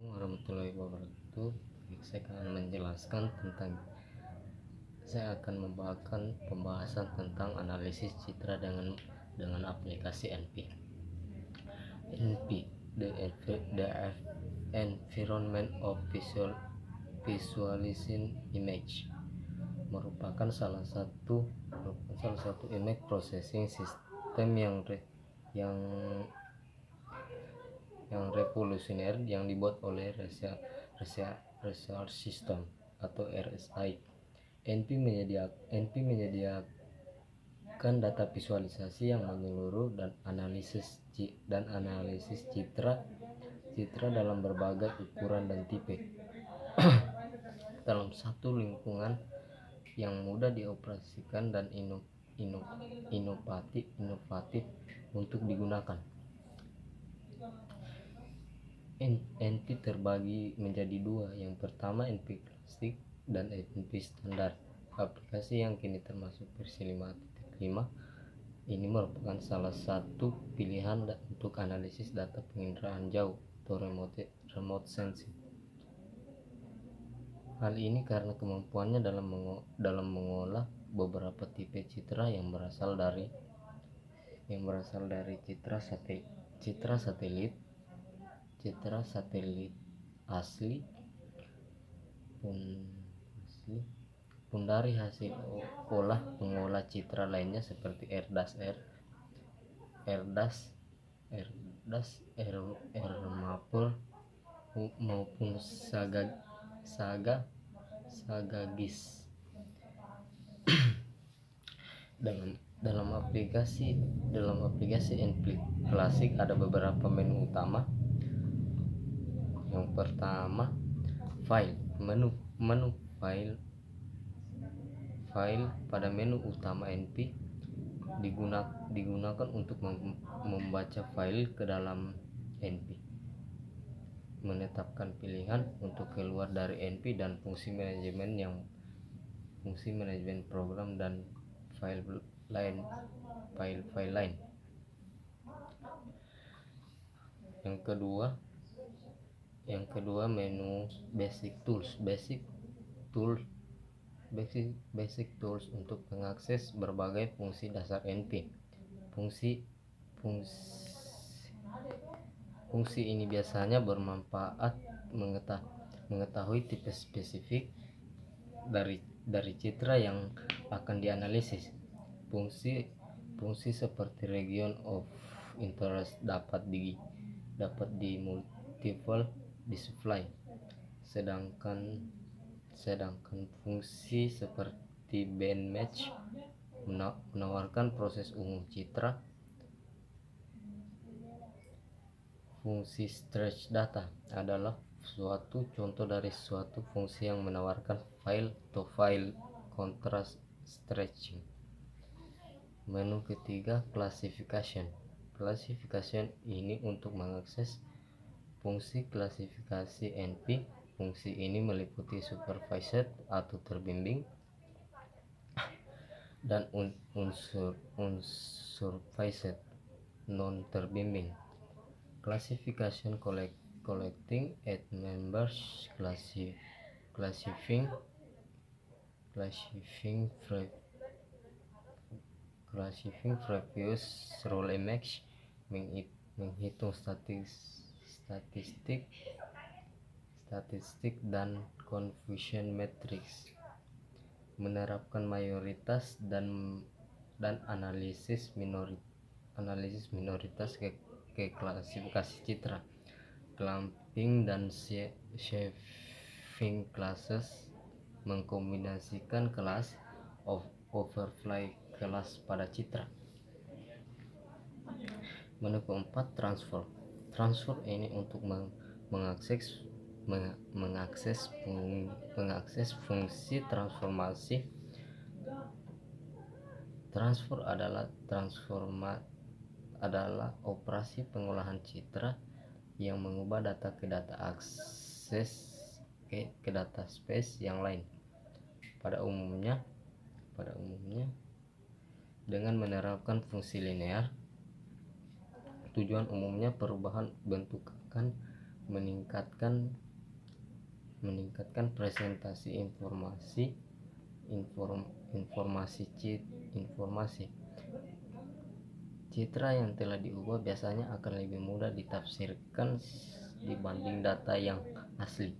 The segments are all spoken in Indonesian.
Warahmatullahi wabarakatuh. Saya akan membawakan pembahasan tentang analisis citra dengan aplikasi NP. NP, the Environment of Visualizing Image, merupakan salah satu image processing system yang revolusioner yang dibuat oleh Research System atau RSI. NP menyediakan data visualisasi yang menyeluruh dan analisis citra dalam berbagai ukuran dan tipe dalam satu lingkungan yang mudah dioperasikan dan inovatif untuk digunakan. NP terbagi menjadi dua. Yang pertama NP klasik dan NP standar. Aplikasi yang kini termasuk versi 5.5 ini merupakan salah satu pilihan untuk analisis data penginderaan jauh atau remote sensing. Hal ini karena kemampuannya dalam mengolah beberapa tipe citra yang berasal dari citra satelit asli pun dari hasil pengolah citra lainnya seperti Maple maupun SAGA-GIS. Dalam aplikasi NP klasik ada beberapa menu utama. Yang pertama, file. Menu file. Pada menu utama NP digunakan untuk membaca file ke dalam NP, menetapkan pilihan untuk keluar dari NP, dan fungsi manajemen program dan file lain. Yang kedua menu basic tools untuk mengakses berbagai fungsi dasar NP. Fungsi ini biasanya bermanfaat mengetahui tipe spesifik dari citra yang akan dianalisis. Fungsi seperti region of interest dapat di multiple display, sedangkan fungsi seperti band match menawarkan proses umum citra. Fungsi stretch data adalah suatu contoh dari suatu fungsi yang menawarkan file-to-file contrast stretching. Menu ketiga, classification ini untuk mengakses fungsi klasifikasi NP. Fungsi ini meliputi supervised atau terbimbing dan unsupervised non terbimbing. Classification collecting at members, classifying previous role image, menghitung statistik dan confusion matrix, menerapkan mayoritas dan analisis minoritas ke klasifikasi citra, clumping dan shaving classes, mengkombinasikan kelas overfly kelas pada citra. Menu keempat, transfer ini untuk mengakses fungsi transformasi. Transfer adalah operasi pengolahan citra yang mengubah data ke data space yang lain, pada umumnya dengan menerapkan fungsi linear. Tujuan umumnya perubahan bentuk meningkatkan presentasi informasi informasi. Citra yang telah diubah biasanya akan lebih mudah ditafsirkan dibanding data yang asli.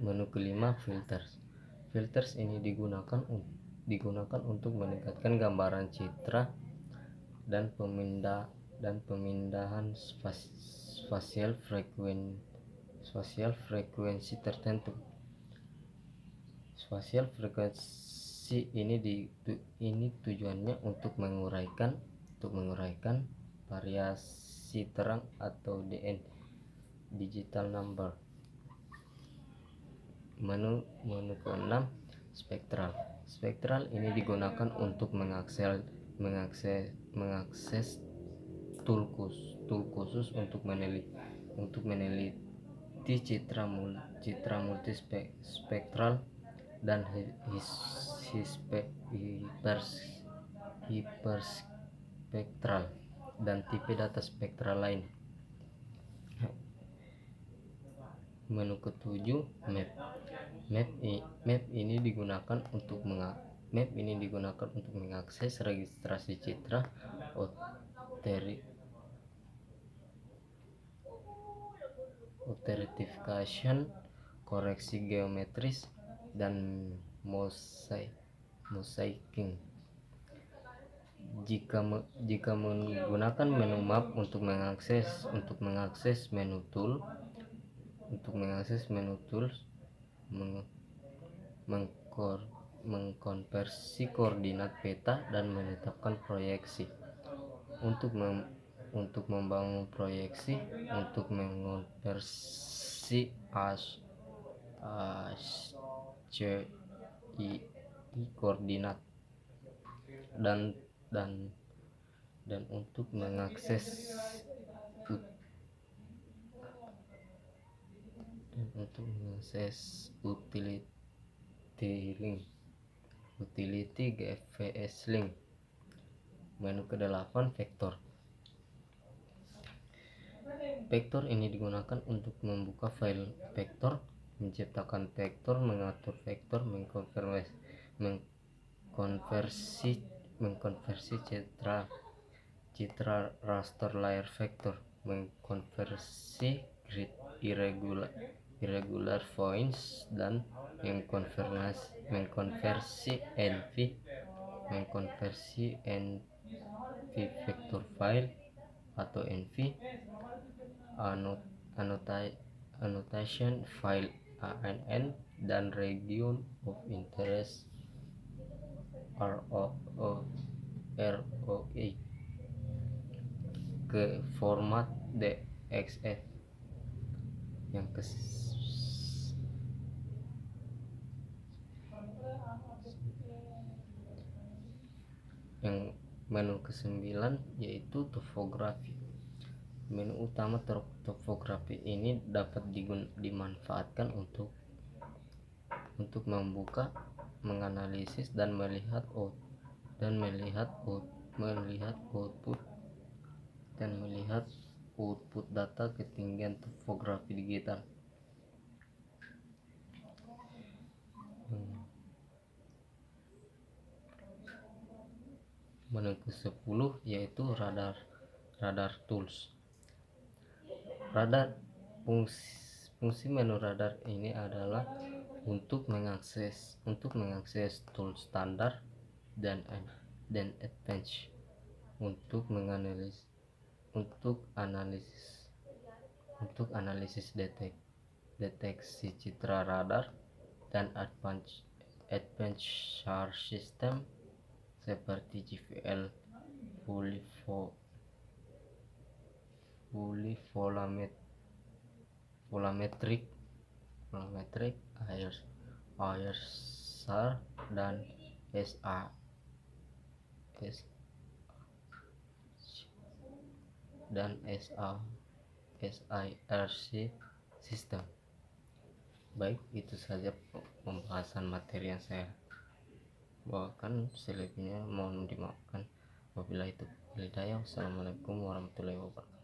Menu kelima, filters. Filters ini digunakan untuk meningkatkan gambaran citra dan pemindahan spasial frekuensi tertentu. Spasial frekuensi ini tujuannya untuk menguraikan variasi terang atau DN, digital number. Menu ke-6, spektral. Spektral ini digunakan untuk mengakses tool khusus untuk meneliti citra multispektral dan hiperspektral dan tipe data spektral lain. Menu ke-7, map. Map ini digunakan untuk mengakses registrasi citra, authentication, koreksi geometris, dan mosaicing. Jika menggunakan menu map untuk mengakses menu tools, mengkonversi koordinat peta dan menetapkan proyeksi. Untuk membangun proyeksi, untuk mengonversi HCI koordinat dan untuk mengakses utility GFS link. Menu ke-8, vektor. Vektor ini digunakan untuk membuka file vektor, menciptakan vektor, mengatur vektor, mengkonversi citra raster layer vektor, mengkonversi grid irregular points, dan mengkonversi NV vector file atau NV annotation file ANN dan region of interest ROI ke format DXF. Yang menu ke-9 yaitu topografi. Menu utama topografi ini dapat dimanfaatkan untuk membuka, menganalisis, dan melihat output data ketinggian topografi digital. Menu ke-10 yaitu radar tools. Fungsi menu radar ini adalah untuk mengakses tool standar dan advanced, untuk analisis deteksi citra radar dan advanced source system seperti GVL, fully volumetric, IRSAR, dan SIRC system. Baik, itu saja pembahasan materi yang saya bawakan. Selebihnya mohon dimaafkan. Wabillahi taufiq wal hidayah. Wassalamualaikum warahmatullahi wabarakatuh.